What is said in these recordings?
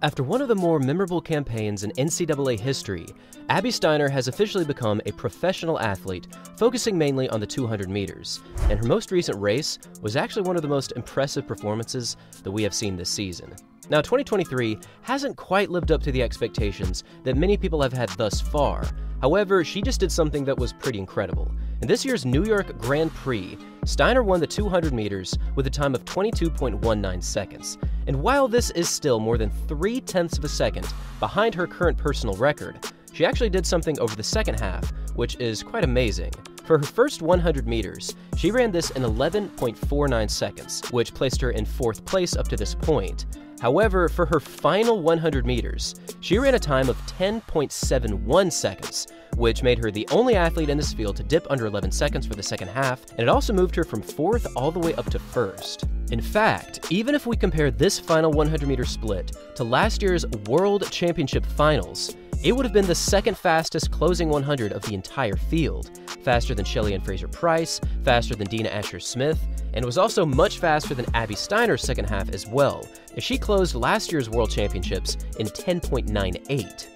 After one of the more memorable campaigns in NCAA history, Abby Steiner has officially become a professional athlete, focusing mainly on the 200 meters, and her most recent race was actually one of the most impressive performances that we have seen this season. Now, 2023 hasn't quite lived up to the expectations that many people have had thus far. However, she just did something that was pretty incredible. In this year's New York Grand Prix, Steiner won the 200 meters with a time of 22.19 seconds. And while this is still more than 0.3 of a second behind her current personal record, she actually did something over the second half, which is quite amazing. For her first 100 meters, she ran this in 11.49 seconds, which placed her in 4th place up to this point. However, for her final 100 meters, she ran a time of 10.71 seconds, which made her the only athlete in this field to dip under 11 seconds for the second half, and it also moved her from 4th all the way up to 1st. In fact, even if we compare this final 100-meter split to last year's World Championship Finals, it would have been the second fastest closing 100 of the entire field, faster than Shelly Ann Fraser-Price, faster than Dina Asher-Smith, and was also much faster than Abby Steiner's second half as well, as she closed last year's World Championships in 10.98.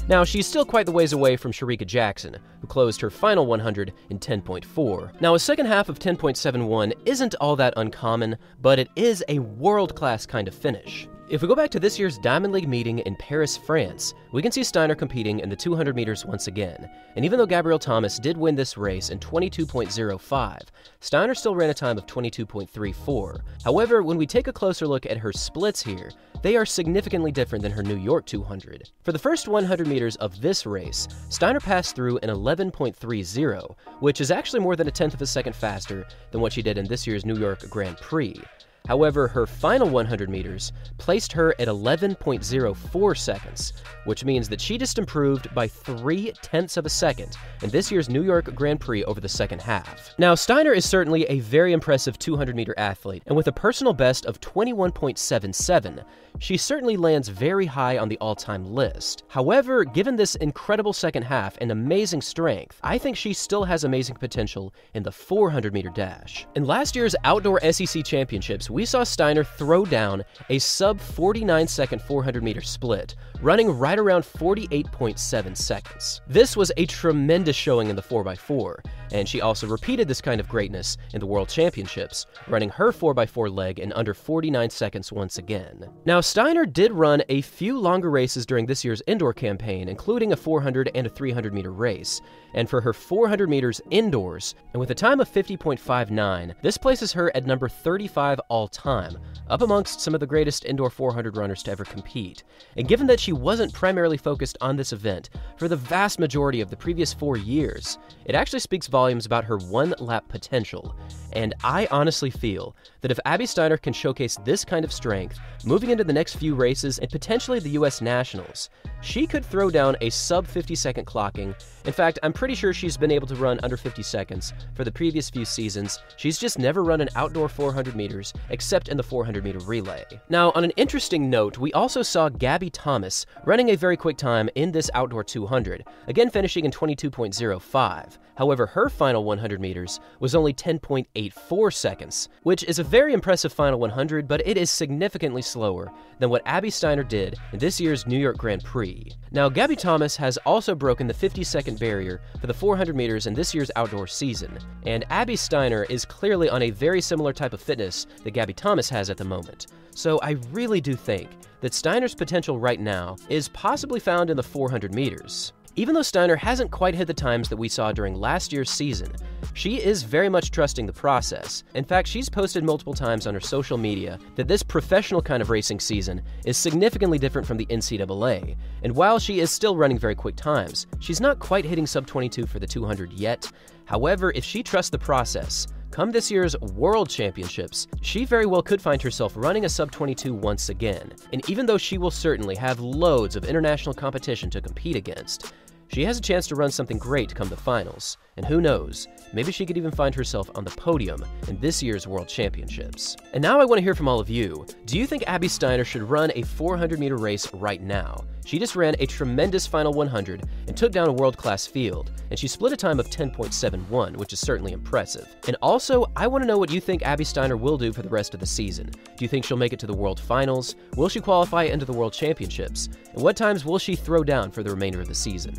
Now, she's still quite the ways away from Shericka Jackson, who closed her final 100 in 10.4. Now, a second half of 10.71 isn't all that uncommon, but it is a world-class kind of finish. If we go back to this year's Diamond League meeting in Paris, France, we can see Steiner competing in the 200 meters once again. And even though Gabrielle Thomas did win this race in 22.05, Steiner still ran a time of 22.34. However, when we take a closer look at her splits here, they are significantly different than her New York 200. For the first 100 meters of this race, Steiner passed through in 11.30, which is actually more than 1/10 of a second faster than what she did in this year's New York Grand Prix. However, her final 100 meters placed her at 11.04 seconds, which means that she just improved by 0.3 of a second in this year's New York Grand Prix over the second half. Now, Steiner is certainly a very impressive 200-meter athlete, and with a personal best of 21.77, she certainly lands very high on the all-time list. However, given this incredible second half and amazing strength, I think she still has amazing potential in the 400-meter dash. In last year's Outdoor SEC Championships, we saw Steiner throw down a sub-49-second 400-meter split, running right around 48.7 seconds. This was a tremendous showing in the 4x4, and she also repeated this kind of greatness in the World Championships, running her 4x4 leg in under 49 seconds once again. Now, Steiner did run a few longer races during this year's indoor campaign, including a 400 and a 300-meter race, and for her 400 meters indoors, and with a time of 50.59, this places her at number 35 all-time, up amongst some of the greatest indoor 400 runners to ever compete. And given that she wasn't primarily focused on this event for the vast majority of the previous 4 years, it actually speaks volumes about her one-lap potential. And I honestly feel that if Abby Steiner can showcase this kind of strength, moving into the next few races and potentially the US Nationals, she could throw down a sub-50-second clocking. In fact, I'm pretty sure she's been able to run under 50 seconds for the previous few seasons. She's just never run an outdoor 400 meters except in the 400-meter relay. Now, on an interesting note, we also saw Gabby Thomas running a very quick time in this outdoor 200, again finishing in 22.05. However, her final 100 meters was only 10.84 seconds, which is a very impressive final 100, but it is significantly slower than what Abby Steiner did in this year's New York Grand Prix. Now, Gabby Thomas has also broken the 50-second barrier for the 400 meters in this year's outdoor season, and Abby Steiner is clearly on a very similar type of fitness that Gabby Thomas has at the moment. So I really do think that Steiner's potential right now is possibly found in the 400 meters. Even though Steiner hasn't quite hit the times that we saw during last year's season, she is very much trusting the process. In fact, she's posted multiple times on her social media that this professional kind of racing season is significantly different from the NCAA, and while she is still running very quick times, she's not quite hitting sub-22 for the 200 yet. However, if she trusts the process, come this year's World Championships, she very well could find herself running a sub-22 once again, and even though she will certainly have loads of international competition to compete against, she has a chance to run something great come the finals, and who knows, maybe she could even find herself on the podium in this year's World Championships. And now I want to hear from all of you. Do you think Abby Steiner should run a 400-meter race right now? She just ran a tremendous final 100 and took down a world-class field, and she split a time of 10.71, which is certainly impressive. And also, I want to know what you think Abby Steiner will do for the rest of the season. Do you think she'll make it to the World Finals? Will she qualify into the World Championships? And what times will she throw down for the remainder of the season?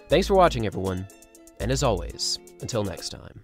Thanks for watching, everyone, and as always, until next time.